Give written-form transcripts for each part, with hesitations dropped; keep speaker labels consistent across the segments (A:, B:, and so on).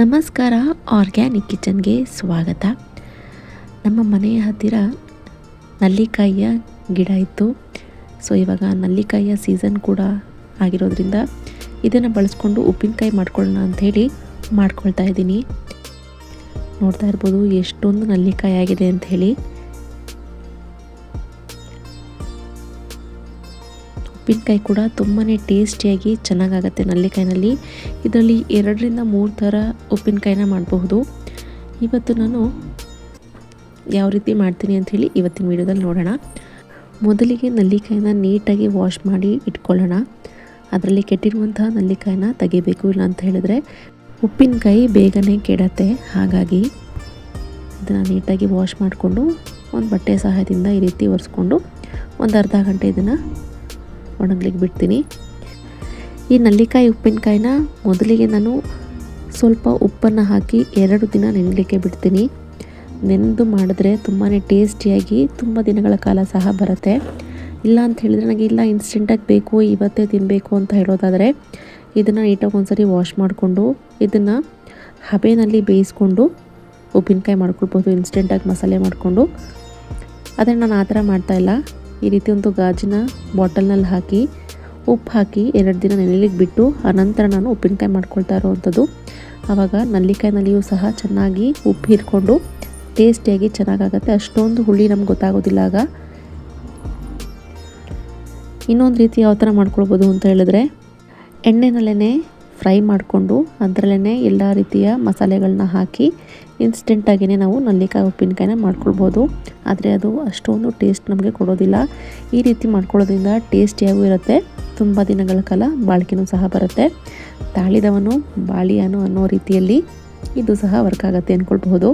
A: ನಮಸ್ಕಾರ, ಆರ್ಗ್ಯಾನಿಕ್ ಕಿಚನ್ಗೆ ಸ್ವಾಗತ. ನಮ್ಮ ಮನೆಯ ಹತ್ತಿರ ನಲ್ಲಿಕಾಯಿಯ ಗಿಡ ಇತ್ತು. ಸೊ ಇವಾಗ ನಲ್ಲಿಕಾಯಿಯ ಸೀಸನ್ ಕೂಡ ಆಗಿರೋದ್ರಿಂದ ಇದನ್ನು ಬಳಸ್ಕೊಂಡು ಉಪ್ಪಿನಕಾಯಿ ಮಾಡ್ಕೊಳ್ಳೋಣ ಅಂಥೇಳಿ ಮಾಡ್ಕೊಳ್ತಾ ಇದ್ದೀನಿ. ನೋಡ್ತಾ ಇರ್ಬೋದು ಎಷ್ಟೊಂದು ನಲ್ಲಿಕಾಯಿ ಆಗಿದೆ ಅಂಥೇಳಿ. ಉಪ್ಪಿನಕಾಯಿ ಕೂಡ ತುಂಬಾ ಟೇಸ್ಟಿಯಾಗಿ ಚೆನ್ನಾಗಾಗತ್ತೆ ನಲ್ಲಿಕಾಯಿನಲ್ಲಿ. ಇದರಲ್ಲಿ 2-3 ಥರ ಉಪ್ಪಿನಕಾಯಿನ ಮಾಡಬಹುದು. ಇವತ್ತು ನಾನು ಯಾವ ರೀತಿ ಮಾಡ್ತೀನಿ ಅಂಥೇಳಿ ಇವತ್ತಿನ ವಿಡಿಯೋದಲ್ಲಿ ನೋಡೋಣ. ಮೊದಲಿಗೆ ನಲ್ಲಿಕಾಯಿನ ನೀಟಾಗಿ ವಾಶ್ ಮಾಡಿ ಇಟ್ಕೊಳ್ಳೋಣ. ಅದರಲ್ಲಿ ಕೆಟ್ಟಿರುವಂತಹ ನಲ್ಲಿಕಾಯಿನ ತೆಗಿಬೇಕು, ಇಲ್ಲ ಅಂತ ಹೇಳಿದ್ರೆ ಉಪ್ಪಿನಕಾಯಿ ಬೇಗನೆ ಕೆಡತ್ತೆ. ಹಾಗಾಗಿ ಇದನ್ನು ನೀಟಾಗಿ ವಾಶ್ ಮಾಡಿಕೊಂಡು ಒಂದು ಬಟ್ಟೆ ಸಹಾಯದಿಂದ ಈ ರೀತಿ ಒರೆಸ್ಕೊಂಡು ಒಂದು ಅರ್ಧ ಗಂಟೆ ಇದನ್ನು ಒಣಗ್ಲಿಕ್ಕೆ ಬಿಡ್ತೀನಿ. ಈ ನಲ್ಲಿಕಾಯಿ ಉಪ್ಪಿನಕಾಯಿನ ಮೊದಲಿಗೆ ನಾನು ಸ್ವಲ್ಪ ಉಪ್ಪನ್ನು ಹಾಕಿ 2 ದಿನ ನೆನೆಯಲಿಕ್ಕೆ ಬಿಡ್ತೀನಿ. ನೆನೆದು ಮಾಡಿದ್ರೆ ತುಂಬಾ ಟೇಸ್ಟಿಯಾಗಿ ತುಂಬ ದಿನಗಳ ಕಾಲ ಸಹ ಬರುತ್ತೆ. ಇಲ್ಲ ಅಂತ ಹೇಳಿದ್ರೆ ನನಗೆ ಇಲ್ಲ ಇನ್ಸ್ಟೆಂಟಾಗಿ ಬೇಕು, ಇವತ್ತೇ ತಿನ್ನಬೇಕು ಅಂತ ಹೇಳೋದಾದರೆ ಇದನ್ನು ನೀಟಾಗಿ ಒಂದ್ಸರಿ ವಾಶ್ ಮಾಡಿಕೊಂಡು ಇದನ್ನು ಹಬೆಯಲ್ಲಿ ಬೇಯಿಸ್ಕೊಂಡು ಉಪ್ಪಿನಕಾಯಿ ಮಾಡ್ಕೊಳ್ಬೋದು, ಇನ್ಸ್ಟೆಂಟಾಗಿ ಮಸಾಲೆ ಮಾಡಿಕೊಂಡು. ಆದರೆ ನಾನು ಆ ಥರ ಮಾಡ್ತಾಯಿಲ್ಲ. ಈ ರೀತಿ ಒಂದು ಗಾಜಿನ ಬಾಟಲ್ನಲ್ಲಿ ಹಾಕಿ ಉಪ್ಪು ಹಾಕಿ 2 ದಿನ ನೆನೆಯಲಿಕ್ಕೆ ಬಿಟ್ಟು ಆನಂತರ ನಾನು ಉಪ್ಪಿನಕಾಯಿ ಮಾಡ್ಕೊಳ್ತಾ ಇರೋವಂಥದ್ದು. ಆವಾಗ ನಲ್ಲಿಕಾಯಿನಲ್ಲಿಯೂ ಸಹ ಚೆನ್ನಾಗಿ ಉಪ್ಪು ಹೀರ್ಕೊಂಡು ಟೇಸ್ಟಿಯಾಗಿ ಚೆನ್ನಾಗಾಗತ್ತೆ. ಅಷ್ಟೊಂದು ಹುಳಿ ನಮ್ಗೆ ಗೊತ್ತಾಗೋದಿಲ್ಲ ಆಗ. ಇನ್ನೊಂದು ರೀತಿ ಯಾವ ಥರ ಮಾಡ್ಕೊಳ್ಬೋದು ಅಂತ ಹೇಳಿದ್ರೆ ಎಣ್ಣೆನಲ್ಲೇ ಫ್ರೈ ಮಾಡಿಕೊಂಡು ಅದರಲ್ಲೇ ಎಲ್ಲ ರೀತಿಯ ಮಸಾಲೆಗಳನ್ನ ಹಾಕಿ ಇನ್ಸ್ಟೆಂಟಾಗಿಯೇ ನಾವು ನಲ್ಲಿಕಾಯಿ ಉಪ್ಪಿನಕಾಯಿನ ಮಾಡ್ಕೊಳ್ಬೋದು. ಆದರೆ ಅದು ಅಷ್ಟೊಂದು ಟೇಸ್ಟ್ ನಮಗೆ ಕೊಡೋದಿಲ್ಲ. ಈ ರೀತಿ ಮಾಡ್ಕೊಳ್ಳೋದ್ರಿಂದ ಟೇಸ್ಟಿಯಾಗೂ ಇರುತ್ತೆ, ತುಂಬ ದಿನಗಳ ಕಾಲ ಬಾಳಿಕೆನೂ ಸಹ ಬರುತ್ತೆ. ತಾಳಿದವನು ಬಾಳಿಯಾನು ಅನ್ನೋ ರೀತಿಯಲ್ಲಿ ಇದು ಸಹ ವರ್ಕ್ ಆಗುತ್ತೆ ಅಂದ್ಕೊಳ್ಬಹುದು.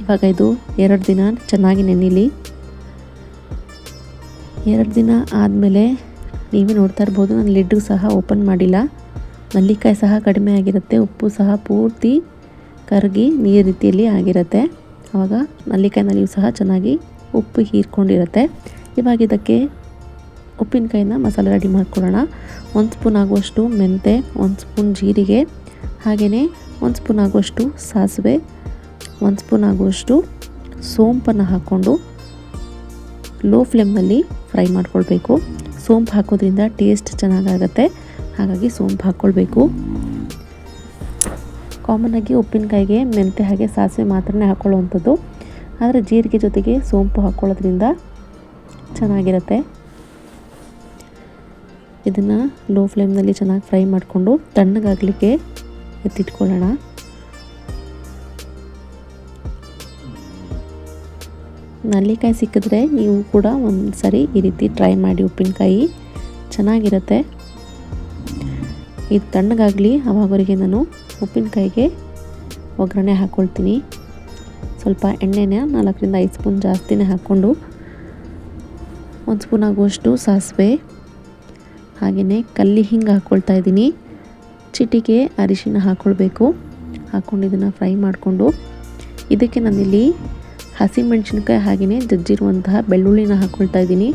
A: ಇವಾಗ ಇದು 2 ದಿನ ಚೆನ್ನಾಗಿ ನೆನೀಲಿ. 2 ದಿನ ಆದಮೇಲೆ ನೀವೇ ನೋಡ್ತಾ ಇರ್ಬೋದು, ನಾನು ಲಿಡ್ಡು ಸಹ ಓಪನ್ ಮಾಡಿಲ್ಲ. ನಲ್ಲಿಕಾಯಿ ಸಹ ಕಡಿಮೆ ಆಗಿರುತ್ತೆ, ಉಪ್ಪು ಸಹ ಪೂರ್ತಿ ಕರಗಿ ನೀರು ರೀತಿಯಲ್ಲಿ ಆಗಿರುತ್ತೆ. ಆವಾಗ ನಲ್ಲಿಕಾಯಿನಲ್ಲಿಯೂ ಸಹ ಚೆನ್ನಾಗಿ ಉಪ್ಪು ಹೀರ್ಕೊಂಡಿರುತ್ತೆ. ಇವಾಗ ಇದಕ್ಕೆ ಉಪ್ಪಿನಕಾಯಿನ ಮಸಾಲೆ ರೆಡಿ ಮಾಡ್ಕೊಳ್ಳೋಣ. 1 ಸ್ಪೂನ್ ಆಗುವಷ್ಟು ಮೆಂತೆ, 1 ಸ್ಪೂನ್ ಜೀರಿಗೆ, ಹಾಗೆಯೇ 1 ಸ್ಪೂನ್ ಆಗುವಷ್ಟು ಸಾಸಿವೆ, 1 ಸ್ಪೂನ್ ಆಗುವಷ್ಟು ಸೋಂಪನ್ನು ಹಾಕ್ಕೊಂಡು ಲೋ ಫ್ಲೇಮ್ನಲ್ಲಿ ಫ್ರೈ ಮಾಡ್ಕೊಳ್ಬೇಕು. ಸೋಂಪು ಹಾಕೋದ್ರಿಂದ ಟೇಸ್ಟ್ ಚೆನ್ನಾಗಾಗತ್ತೆ, ಹಾಗಾಗಿ ಸೋಂಪು ಹಾಕ್ಕೊಳ್ಬೇಕು. ಕಾಮನ್ನಾಗಿ ಉಪ್ಪಿನಕಾಯಿಗೆ ಮೆಂತೆ ಹಾಗೆ ಸಾಸಿವೆ ಮಾತ್ರನೇ ಹಾಕ್ಕೊಳ್ಳುವಂಥದ್ದು. ಆದರೆ ಜೀರಿಗೆ ಜೊತೆಗೆ ಸೋಂಪು ಹಾಕ್ಕೊಳ್ಳೋದ್ರಿಂದ ಚೆನ್ನಾಗಿರುತ್ತೆ. ಇದನ್ನು ಲೋ ಫ್ಲೇಮ್ನಲ್ಲಿ ಚೆನ್ನಾಗಿ ಫ್ರೈ ಮಾಡಿಕೊಂಡು ತಣ್ಣಗಾಗಲಿಕ್ಕೆ ಎತ್ತಿಟ್ಕೊಳ್ಳೋಣ. ನಲ್ಲಿಕಾಯಿ ಸಿಕ್ಕಿದ್ರೆ ನೀವು ಕೂಡ ಒಂದು ಸರಿ ಈ ರೀತಿ ಟ್ರೈ ಮಾಡಿ, ಉಪ್ಪಿನಕಾಯಿ ಚೆನ್ನಾಗಿರುತ್ತೆ. ಇದು ತಣ್ಣಗಾಗಲಿ, ಆವಾಗವರೆಗೆ ನಾನು ಉಪ್ಪಿನಕಾಯಿಗೆ ಒಗ್ಗರಣೆ ಹಾಕ್ಕೊಳ್ತೀನಿ. ಸ್ವಲ್ಪ ಎಣ್ಣೆನ 4-5 ಸ್ಪೂನ್ ಜಾಸ್ತಿನೇ ಹಾಕ್ಕೊಂಡು 1 ಸ್ಪೂನ್ ಆಗುವಷ್ಟು ಸಾಸಿವೆ, ಹಾಗೆಯೇ ಕಲ್ಲಿ ಹಿಂಗೆ ಹಾಕ್ಕೊಳ್ತಾ ಇದ್ದೀನಿ. ಚಿಟಿಕೆ ಅರಿಶಿನ ಹಾಕ್ಕೊಳ್ಬೇಕು. ಹಾಕ್ಕೊಂಡು ಇದನ್ನು ಫ್ರೈ ಮಾಡಿಕೊಂಡು ಇದಕ್ಕೆ ನಾನಿಲ್ಲಿ ಹಸಿಮೆಣಸಿನ್ಕಾಯಿ ಹಾಗೆಯೇ ಜಜ್ಜಿರುವಂತಹ ಬೆಳ್ಳುಳ್ಳಿನ ಹಾಕ್ಕೊಳ್ತಾ ಇದ್ದೀನಿ.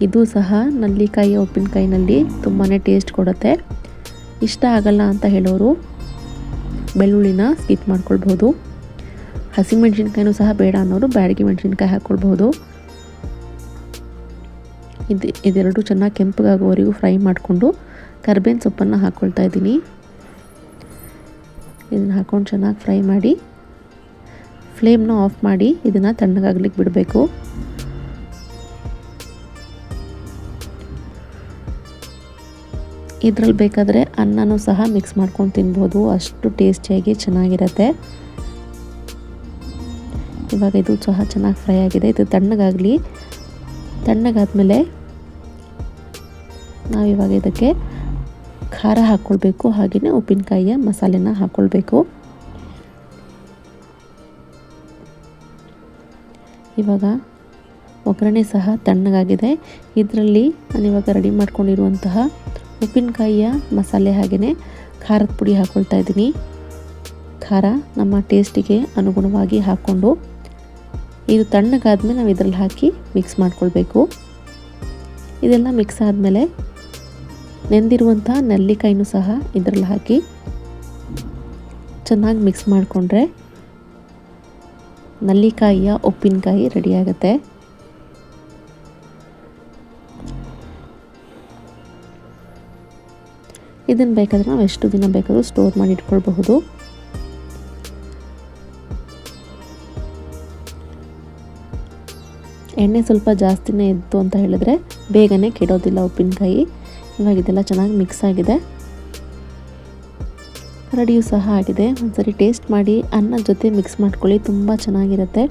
A: ಇದು ಸಹ ನಲ್ಲಿಕಾಯಿಯ ಉಪ್ಪಿನಕಾಯಿನಲ್ಲಿ ತುಂಬಾ ಟೇಸ್ಟ್ ಕೊಡುತ್ತೆ. ಇಷ್ಟ ಆಗಲ್ಲ ಅಂತ ಹೇಳೋರು ಬೆಳ್ಳುಳ್ಳಿನ ಸ್ಕಿಪ್ ಮಾಡ್ಕೊಳ್ಬೋದು. ಹಸಿಮೆಣಸಿನ್ಕಾಯಿನೂ ಸಹ ಬೇಡ ಅನ್ನೋರು ಬ್ಯಾಡಗಿ ಮೆಣಸಿನ್ಕಾಯಿ ಹಾಕ್ಕೊಳ್ಬೋದು. ಇದೆರಡು ಚೆನ್ನಾಗಿ ಕೆಂಪಗಾಗುವವರೆಗೂ ಫ್ರೈ ಮಾಡಿಕೊಂಡು ಕರಿಬೇವಿನ ಸೊಪ್ಪನ್ನು ಹಾಕ್ಕೊಳ್ತಾ ಇದ್ದೀನಿ. ಇದನ್ನು ಹಾಕ್ಕೊಂಡು ಚೆನ್ನಾಗಿ ಫ್ರೈ ಮಾಡಿ ಫ್ಲೇಮ್ನ ಆಫ್ ಮಾಡಿ ಇದನ್ನು ತಣ್ಣಗಾಗ್ಲಿಕ್ಕೆ ಬಿಡಬೇಕು. ಇದರಲ್ಲಿ ಬೇಕಾದರೆ ಅನ್ನನೂ ಸಹ ಮಿಕ್ಸ್ ಮಾಡ್ಕೊಂಡು ತಿನ್ಬೋದು, ಅಷ್ಟು ಟೇಸ್ಟಿಯಾಗಿ ಚೆನ್ನಾಗಿರುತ್ತೆ. ಇವಾಗ ಇದು ಸಹ ಚೆನ್ನಾಗಿ ಫ್ರೈ ಆಗಿದೆ. ಇದು ತಣ್ಣಗಾಗಲಿ. ತಣ್ಣಗಾದ್ಮೇಲೆ ನಾವಿವಾಗ ಇದಕ್ಕೆ ಖಾರ ಹಾಕ್ಕೊಳ್ಬೇಕು, ಹಾಗೆಯೇ ಉಪ್ಪಿನಕಾಯಿಯ ಮಸಾಲೆನ ಹಾಕ್ಕೊಳ್ಬೇಕು. ಇವಾಗ ಒಗ್ಗರಣೆ ಸಹ ತಣ್ಣಗಾಗಿದೆ. ಇದರಲ್ಲಿ ನಾನಿವಾಗ ರೆಡಿ ಮಾಡ್ಕೊಂಡಿರುವಂತಹ ಉಪ್ಪಿನಕಾಯಿಯ ಮಸಾಲೆ ಹಾಗೆಯೇ ಖಾರದ ಪುಡಿ ಹಾಕ್ಕೊಳ್ತಾ ಇದ್ದೀನಿ. ಖಾರ ನಮ್ಮ ಟೇಸ್ಟಿಗೆ ಅನುಗುಣವಾಗಿ ಹಾಕ್ಕೊಂಡು ಇದು ತಣ್ಣಗಾದ್ಮೇಲೆ ನಾವು ಇದರಲ್ಲಿ ಹಾಕಿ ಮಿಕ್ಸ್ ಮಾಡ್ಕೊಳ್ಬೇಕು. ಇದೆಲ್ಲ ಮಿಕ್ಸ್ ಆದಮೇಲೆ ನೆಂದಿರುವಂಥ ನೆಲ್ಲಿಕಾಯಿನೂ ಸಹ ಇದರಲ್ಲಿ ಹಾಕಿ ಚೆನ್ನಾಗಿ ಮಿಕ್ಸ್ ಮಾಡಿಕೊಂಡ್ರೆ ನಲ್ಲಿಕಾಯಿಯ ಉಪ್ಪಿನಕಾಯಿ ರೆಡಿಯಾಗುತ್ತೆ. ಇದನ್ನು ಬೇಕಾದರೆ ನಾವು ಎಷ್ಟು ದಿನ ಬೇಕಾದರೂ ಸ್ಟೋರ್ ಮಾಡಿ ಇಟ್ಕೊಳ್ಬಹುದು. ಎಣ್ಣೆ ಸ್ವಲ್ಪ ಜಾಸ್ತಿನೇ ಇತ್ತು ಅಂತ ಹೇಳಿದ್ರೆ ಬೇಗನೆ ಕೆಡೋದಿಲ್ಲ ಉಪ್ಪಿನಕಾಯಿ. ಇವಾಗ ಇದೆಲ್ಲ ಚೆನ್ನಾಗಿ ಮಿಕ್ಸ್ ಆಗಿದೆ, ರೆಡಿಯೂ ಸಹ ಆಗಿದೆ. ಒಂದ್ಸರಿ ಟೇಸ್ಟ್ ಮಾಡಿ ಅನ್ನದ ಜೊತೆ ಮಿಕ್ಸ್ ಮಾಡ್ಕೊಳ್ಳಿ, ತುಂಬ ಚೆನ್ನಾಗಿರುತ್ತೆ.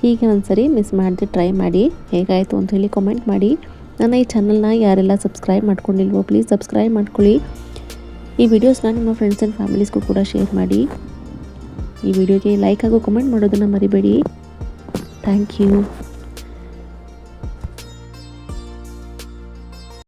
A: ಹೀಗೆ ಒಂದ್ಸರಿ ಮಿಸ್ ಮಾಡದೆ ಟ್ರೈ ಮಾಡಿ, ಹೇಗಾಯಿತು ಅಂತ ಹೇಳಿ ಕಾಮೆಂಟ್ ಮಾಡಿ. ನನ್ನ ಈ ಚಾನಲ್ನ ಯಾರೆಲ್ಲ ಸಬ್ಸ್ಕ್ರೈಬ್ ಮಾಡ್ಕೊಂಡಿಲ್ವೋ ಪ್ಲೀಸ್ ಸಬ್ಸ್ಕ್ರೈಬ್ ಮಾಡ್ಕೊಳ್ಳಿ. ಈ ವಿಡಿಯೋಸ್ನ ನಿಮ್ಮ ಫ್ರೆಂಡ್ಸ್ ಆ್ಯಂಡ್ ಫ್ಯಾಮಿಲೀಸ್ಗೂ ಕೂಡ ಶೇರ್ ಮಾಡಿ. ಈ ವಿಡಿಯೋಗೆ ಲೈಕ್ ಹಾಗೂ ಕಮೆಂಟ್ ಮಾಡೋದನ್ನು ಮರಿಬೇಡಿ. Thank you.